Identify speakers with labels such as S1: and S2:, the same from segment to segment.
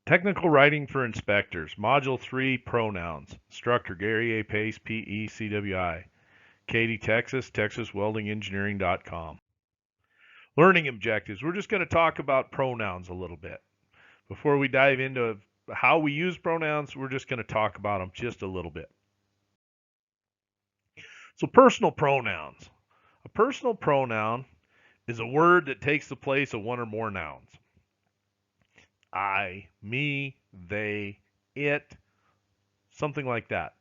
S1: Technical Writing for Inspectors, Module 3, Pronouns. Instructor Gary A. Pace, PE, CWI. Katy, Texas, TexasWeldingEngineering.com. Learning objectives. We're just going to talk about pronouns a little bit. Before we dive into how we use pronouns, we're just going to talk about them just a little bit. So personal pronouns. A personal pronoun is a word that takes the place of one or more nouns. I, me, they, it, something like that.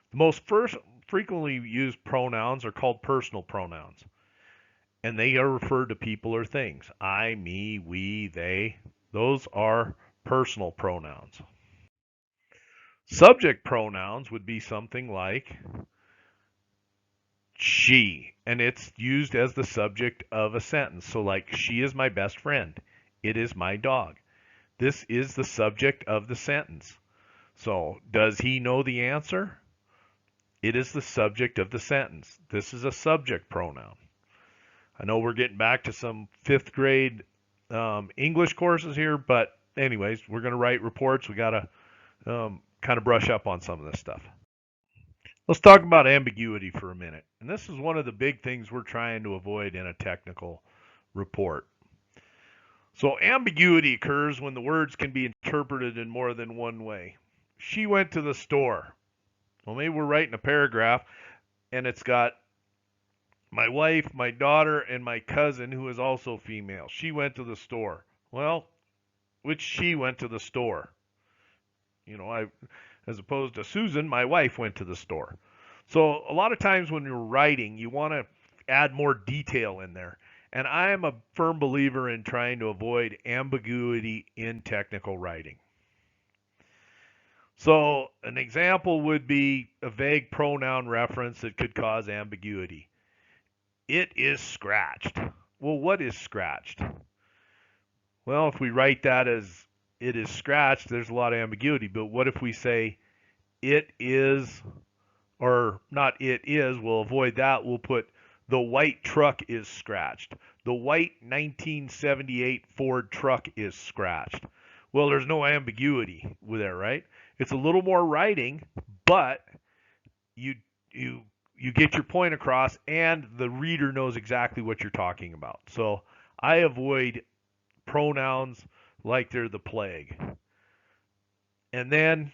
S1: The most frequently used pronouns are called personal pronouns, and they are referred to people or things. I, me, we, they. Those are personal pronouns. Subject pronouns would be something like she, and it's used as the subject of a sentence. So like, she is my best friend. It is my dog. This is the subject of the sentence. So, does he know the answer? It is the subject of the sentence. This is a subject pronoun. I know we're getting back to some fifth grade English courses here, but anyways, we're going to write reports. We got to kind of brush up on some of this stuff. Let's talk about ambiguity for a minute. And this is one of the big things we're trying to avoid in a technical report. So ambiguity occurs when the words can be interpreted in more than one way. She went to the store. Well, maybe we're writing a paragraph and it's got my wife, my daughter, and my cousin who is also female. She went to the store. Well, which she went to the store? As opposed to Susan, my wife went to the store. So a lot of times when you're writing, you want to add more detail in there. And I am a firm believer in trying to avoid ambiguity in technical writing. So an example would be a vague pronoun reference that could cause ambiguity. It is scratched. Well, what is scratched? Well, if we write that as it is scratched, there's a lot of ambiguity. But what if we say it is, or not it is, we'll avoid that. We'll put the white truck is scratched. The white 1978 Ford truck is scratched. Well, there's no ambiguity with there, right? It's a little more writing, but you get your point across and the reader knows exactly what you're talking about. So I avoid pronouns like they're the plague. And then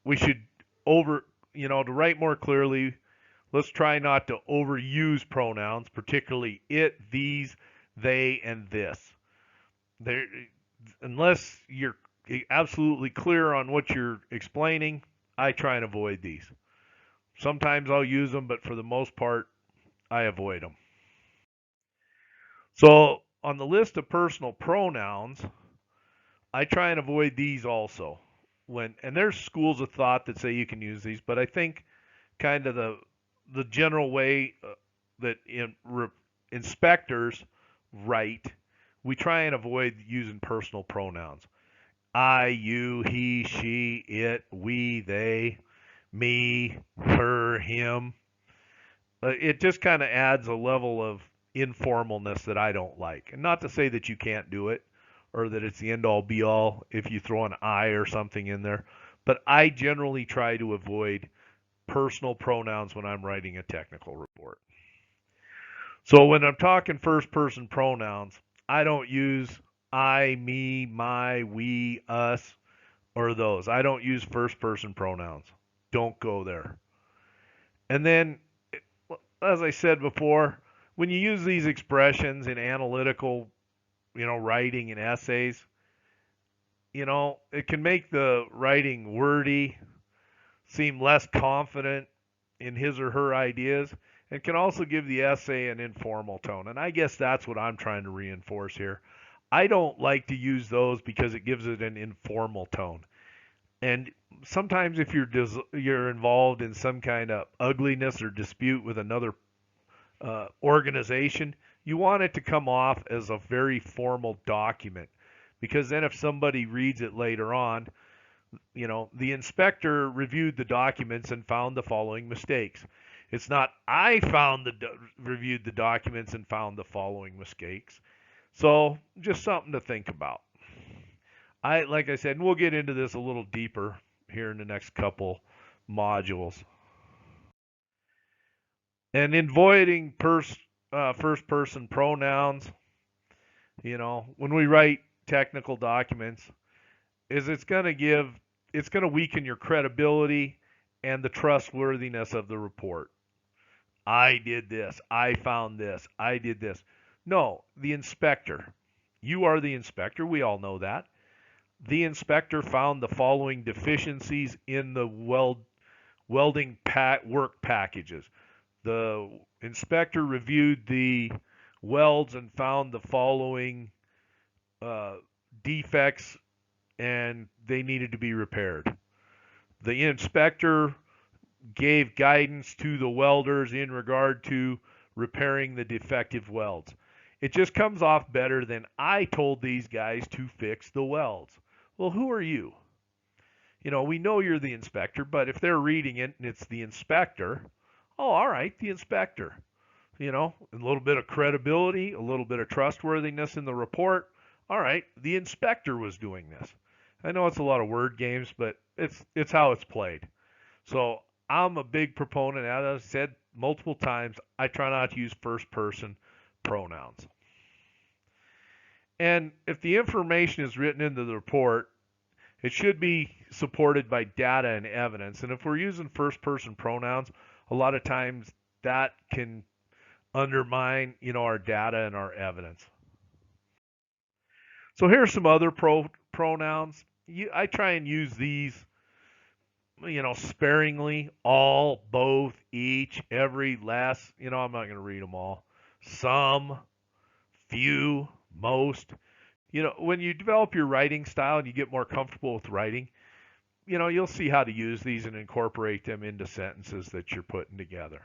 S1: we should to write more clearly, let's try not to overuse pronouns, particularly it, these, they, and this. Unless you're absolutely clear on what you're explaining, I try and avoid these. Sometimes I'll use them, but for the most part, I avoid them. So on the list of personal pronouns, I try and avoid these also. And there's schools of thought that say you can use these, but I think kind of the general way that inspectors write, we try and avoid using personal pronouns. I, you, he, she, it, we, they, me, her, him. It just kind of adds a level of informalness that I don't like. And not to say that you can't do it or that it's the end all be all if you throw an I or something in there. But I generally try to avoid personal pronouns when I'm writing a technical report. So when I'm talking first person pronouns, I don't use I, me, my, we, us, or those. I don't use first person pronouns. Don't go there. And then, as I said before, when you use these expressions in analytical, writing and essays, it can make the writing wordy, seem less confident in his or her ideas, and can also give the essay an informal tone. And I guess that's what I'm trying to reinforce here. I don't like to use those because it gives it an informal tone. And sometimes if you're involved in some kind of ugliness or dispute with another organization, you want it to come off as a very formal document. Because then if somebody reads it later on, the inspector reviewed the documents and found the following mistakes. It's not I reviewed the documents and found the following mistakes. So just something to think about. like I said, and we'll get into this a little deeper here in the next couple modules. And in avoiding first person pronouns, when we write technical documents, it's going to weaken your credibility and the trustworthiness of the report. I did this. I found this. I did this. No, the inspector. You are the inspector. We all know that. The inspector found the following deficiencies in the welding work packages. The inspector reviewed the welds and found the following defects, and they needed to be repaired. The inspector gave guidance to the welders in regard to repairing the defective welds. It just comes off better than I told these guys to fix the welds. Well, who are you? We know you're the inspector, but if they're reading it and it's the inspector, oh, all right, the inspector. A little bit of credibility, a little bit of trustworthiness in the report. All right, the inspector was doing this. I know it's a lot of word games, but it's how it's played. So I'm a big proponent, as I said multiple times, I try not to use first person pronouns. And if the information is written into the report, it should be supported by data and evidence. And if we're using first person pronouns, a lot of times that can undermine, our data and our evidence. So here's some other pronouns. I try and use these, sparingly. All, both, each, every, less. I'm not going to read them all. Some, few, most. When you develop your writing style and you get more comfortable with writing, you'll see how to use these and incorporate them into sentences that you're putting together.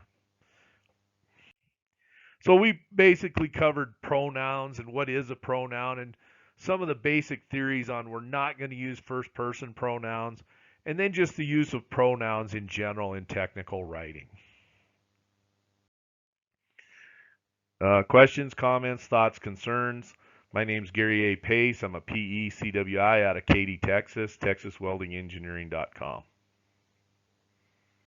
S1: So we basically covered pronouns and what is a pronoun and some of the basic theories on we're not going to use first person pronouns, and then just the use of pronouns in general in technical writing. Questions, comments, thoughts, concerns? My name's Gary A. Pace. I'm a PE CWI out of Katy, Texas, TexasWeldingEngineering.com.